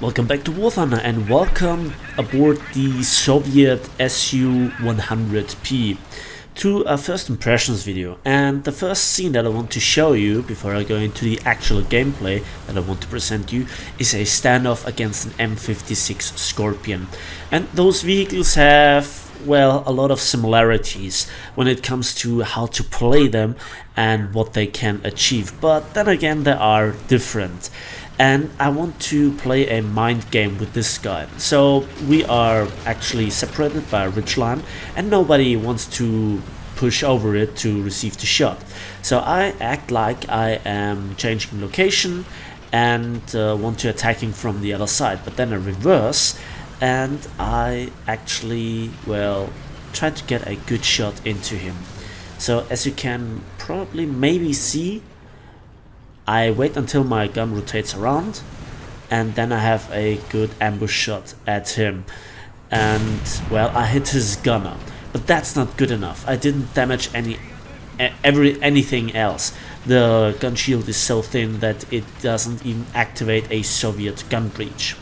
Welcome back to War Thunder and welcome aboard the Soviet SU-100P to a first impressions video. And the first scene that I want to show you before I go into the actual gameplay that I want to present you is a standoff against an M56 Scorpion. And those vehicles have, well, a lot of similarities when it comes to how to play them and what they can achieve, but then again they are different. And I want to play a mind game with this guy. So we are actually separated by a ridgeline and nobody wants to push over it to receive the shot. So I act like I am changing location and want to attacking from the other side, but then I reverse and I actually, well, try to get a good shot into him. So as you can probably maybe see, I wait until my gun rotates around and then I have a good ambush shot at him, and well, I hit his gunner, but that's not good enough. I didn't damage anything else. The gun shield is so thin that it doesn't even activate a Soviet gun breach.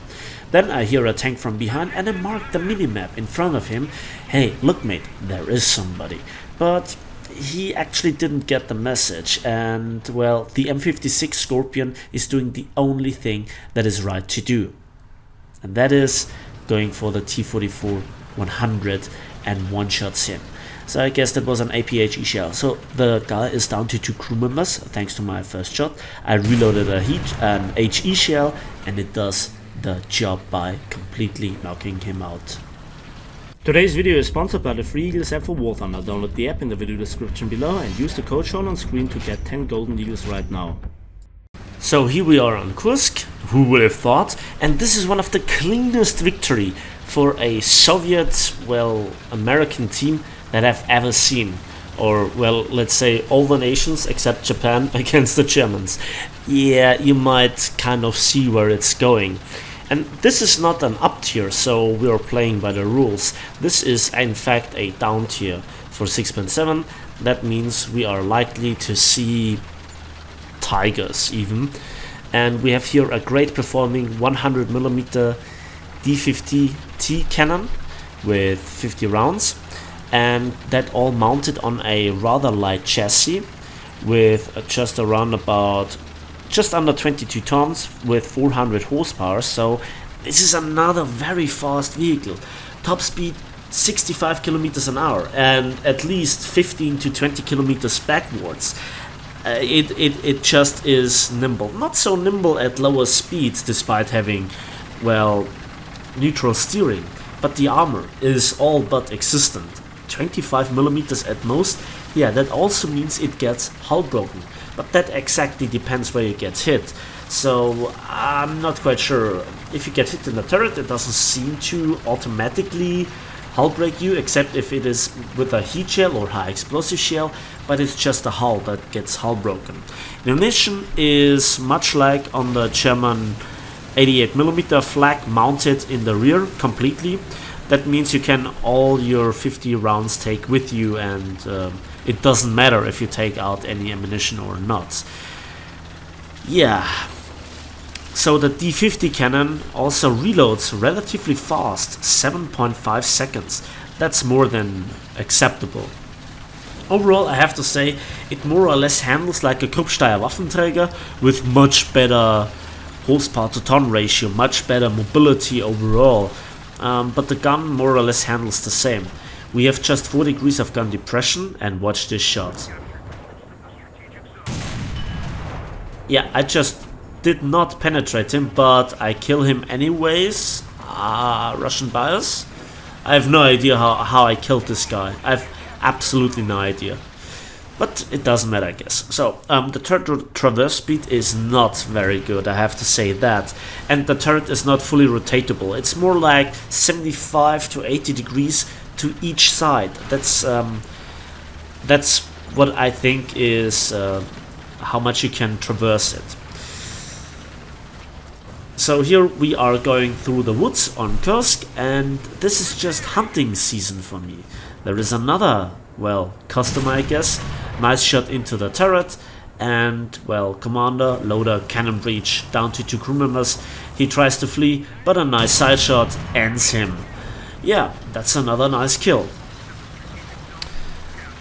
Then I hear a tank from behind and I mark the minimap in front of him. Hey, look mate, there is somebody. But he actually didn't get the message, and well, the M56 Scorpion is doing the only thing that is right to do, and that is going for the T-44-100 and one-shots him. So I guess that was an APHE shell. So the guy is down to 2 crew members thanks to my first shot. I reloaded an HE shell and it does the job by completely knocking him out. Today's video is sponsored by the Free Eagles app for War Thunder. Download the app in the video description below and use the code shown on screen to get 10 golden eagles right now. So here we are on Kursk, who would have thought, and this is one of the cleanest victory for a Soviet, well, American team that I've ever seen. Or, well, let's say all the nations except Japan against the Germans. Yeah, you might kind of see where it's going. And this is not an up tier, so we are playing by the rules. This is in fact a down tier for 6.7. That means we are likely to see tigers even. And we have here a great performing 100mm D50T cannon with 50 rounds. And that all mounted on a rather light chassis with just around about just under 22 tons with 400 horsepower. So this is another very fast vehicle. Top speed 65 kilometers an hour and at least 15 to 20 kilometers backwards. It just is nimble. Not so nimble at lower speeds despite having, well, neutral steering, but the armor is all but existent. 25 millimeters at most. Yeah, that also means it gets hull broken, but that exactly depends where you get hit. So I'm not quite sure. If you get hit in the turret, it doesn't seem to automatically hull break you, except if it is with a heat shell or high explosive shell, but it's just a hull that gets hull broken. The ammunition is much like on the German 88mm flak, mounted in the rear completely. That means you can all your 50 rounds take with you, and it doesn't matter if you take out any ammunition or not. Yeah, so the D50 cannon also reloads relatively fast, 7.5 seconds. That's more than acceptable. Overall, I have to say, it more or less handles like a Krupp-Steyr Waffenträger with much better horsepower to ton ratio, much better mobility overall. But the gun more or less handles the same. We have just 4 degrees of gun depression, and watch this shot. Yeah, I just did not penetrate him, but I kill him anyways. Russian bias? I have no idea how I killed this guy. I have absolutely no idea. But it doesn't matter, I guess. So, the turret traverse speed is not very good, I have to say that. And the turret is not fully rotatable. It's more like 75 to 80 degrees to each side. That's what I think is how much you can traverse it. So here we are going through the woods on Kursk, and this is just hunting season for me. There is another, well, customer, I guess. Nice shot into the turret, And, well, commander, loader, cannon breach, down to 2 crew members. He tries to flee, but a nice side shot ends him. Yeah, that's another nice kill.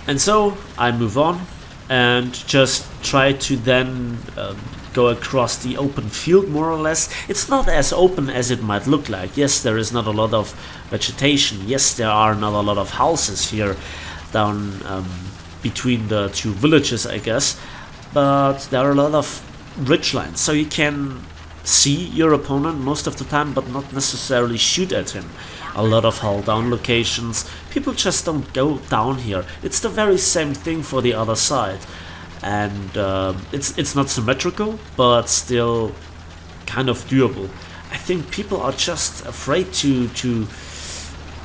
And so I move on and just try to then go across the open field, more or less. It's not as open as it might look like. Yes, there is not a lot of vegetation. Yes, there are not a lot of houses here down between the 2 villages, I guess. But there are a lot of ridgelines, so you can see your opponent most of the time, but not necessarily shoot at him. A lot of hull down locations. People just don't go down here. It's the very same thing for the other side. And it's not symmetrical, but still kind of doable. I think people are just afraid to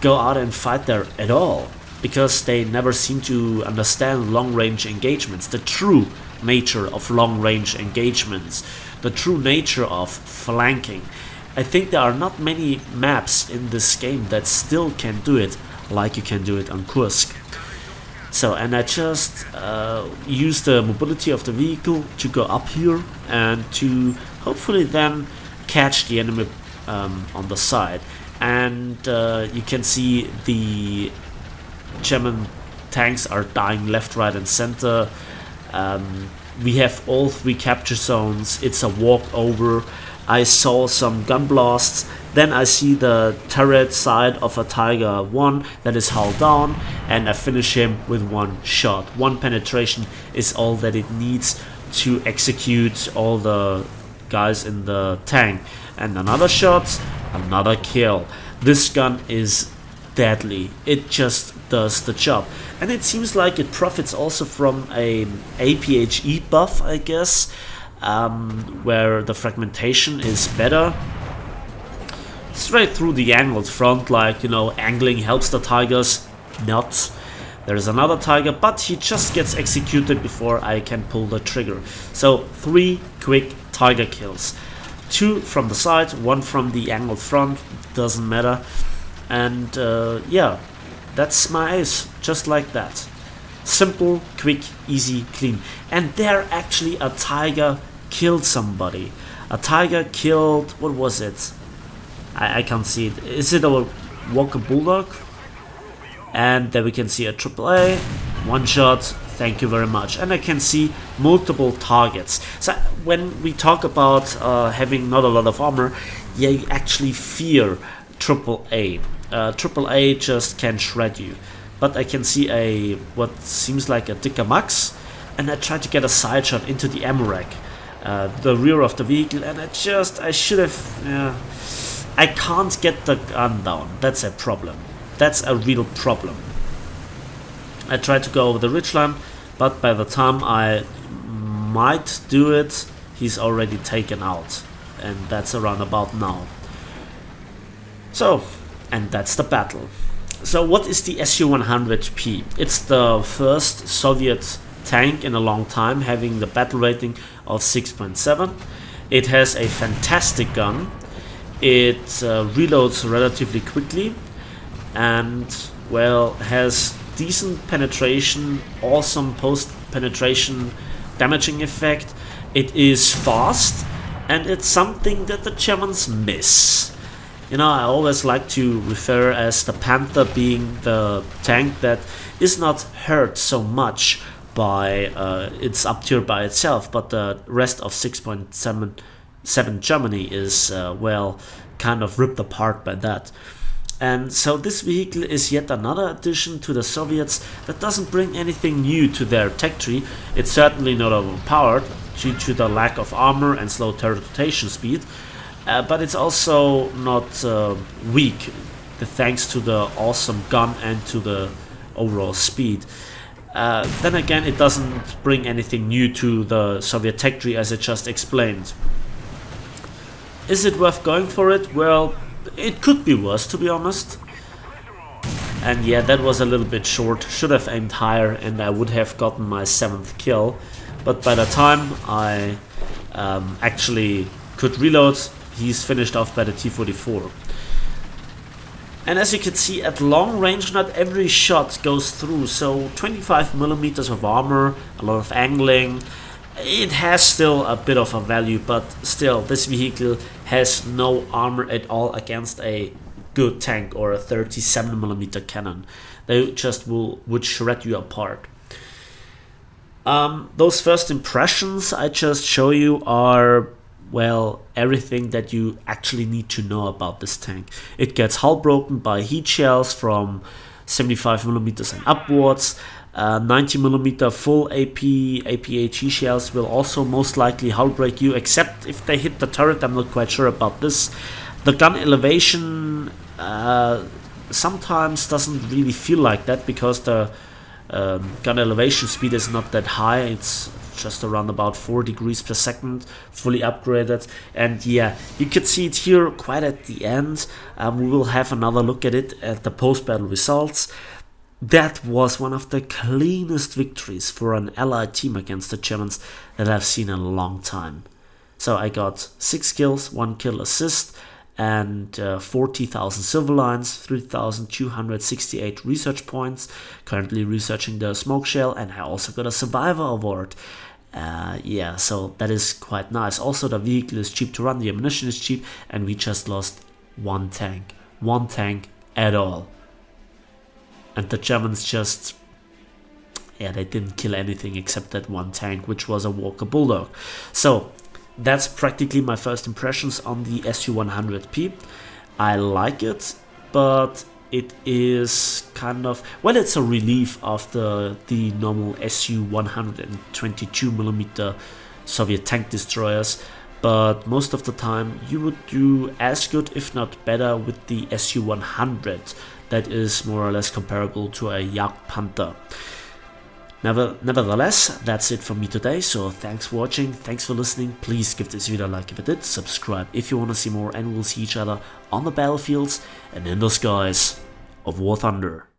go out and fight there at all, because they never seem to understand long-range engagements, the true nature of long-range engagements, the true nature of flanking. I think there are not many maps in this game that still can do it like you can do it on Kursk. So, and I just use the mobility of the vehicle to go up here and to hopefully then catch the enemy on the side. And you can see the German tanks are dying left, right and center. We have all 3 capture zones. It's a walkover. I saw some gun blasts. Then I see the turret side of a Tiger 1 that is hull down, and I finish him with 1 shot. 1 penetration is all that it needs to execute all the guys in the tank. And another shot, another kill. This gun is deadly. It just does the job. And it seems like it profits also from an APHE buff, I guess, where the fragmentation is better. Straight through the angled front, like, you know, angling helps the Tigers. Not. There's another Tiger, but he just gets executed before I can pull the trigger. So 3 quick Tiger kills. 2 from the side, 1 from the angled front, doesn't matter. And yeah, that's my ace, just like that. Simple, quick, easy, clean. And there actually a Tiger killed somebody. A Tiger killed, what was it? I can't see it. Is it a Walker Bulldog? And there we can see a AAA, 1 shot, thank you very much. And I can see multiple targets. So when we talk about having not a lot of armor, yeah, you actually fear AAA. AAA just can shred you. But I can see a what seems like a Dicker Max, and I try to get a side shot into the ammo rack, the rear of the vehicle, and I should have, I can't get the gun down. That's a problem. That's a real problem. I tried to go over the ridgeline, but by the time I might do it, he's already taken out, and that's around about now. So, and that's the battle. So what is the SU-100P? It's the first Soviet tank in a long time, having the battle rating of 6.7. It has a fantastic gun. It reloads relatively quickly and, well, has decent penetration, awesome post-penetration damaging effect. It is fast, and it's something that the Germans miss. You know, I always like to refer as the Panther being the tank that is not hurt so much by its up tier by itself, but the rest of 6.7 Germany is, well, kind of ripped apart by that. And so this vehicle is yet another addition to the Soviets that doesn't bring anything new to their tech tree. It's certainly not overpowered due to the lack of armor and slow turret rotation speed. But it's also not weak, thanks to the awesome gun and to the overall speed. Then again, it doesn't bring anything new to the Soviet tech tree, as I just explained. Is it worth going for it? Well, it could be worse, to be honest. And yeah, that was a little bit short. Should have aimed higher and I would have gotten my 7th kill. But by the time I actually could reload, he's finished off by the T-44. And as you can see, at long range, not every shot goes through. So 25 millimeters of armor, a lot of angling, it has still a bit of a value, but still this vehicle has no armor at all against a good tank or a 37mm cannon. They just would shred you apart. Those first impressions I just show you are, well, everything that you actually need to know about this tank. It gets hull broken by heat shells from 75mm and upwards. 90mm full APHE shells will also most likely hull break you, except if they hit the turret. I'm not quite sure about this. The gun elevation sometimes doesn't really feel like that, because the gun elevation speed is not that high. It's just around about 4 degrees per second, fully upgraded. And yeah, you could see it here quite at the end. We will have another look at it at the post-battle results. That was one of the cleanest victories for an allied team against the Germans that I've seen in a long time. So I got 6 kills, 1 kill assist, and 40,000 silver lines, 3,268 research points. Currently researching the smoke shell, and I also got a survivor award. Yeah, so that is quite nice. Also, the vehicle is cheap to run, the ammunition is cheap, and we just lost one tank at all. And the Germans just, yeah, they didn't kill anything except that one tank, which was a Walker Bulldog. So that's practically my first impressions on the SU-100P. I like it, but it is kind of, well, it's a relief after the normal SU-122mm Soviet tank destroyers. But most of the time you would do as good, if not better, with the SU-100. That is more or less comparable to a Jagdpanther. Nevertheless, that's it from me today, so thanks for watching, thanks for listening. Please give this video a like if it did, subscribe if you want to see more, and we'll see each other on the battlefields and in the skies of War Thunder.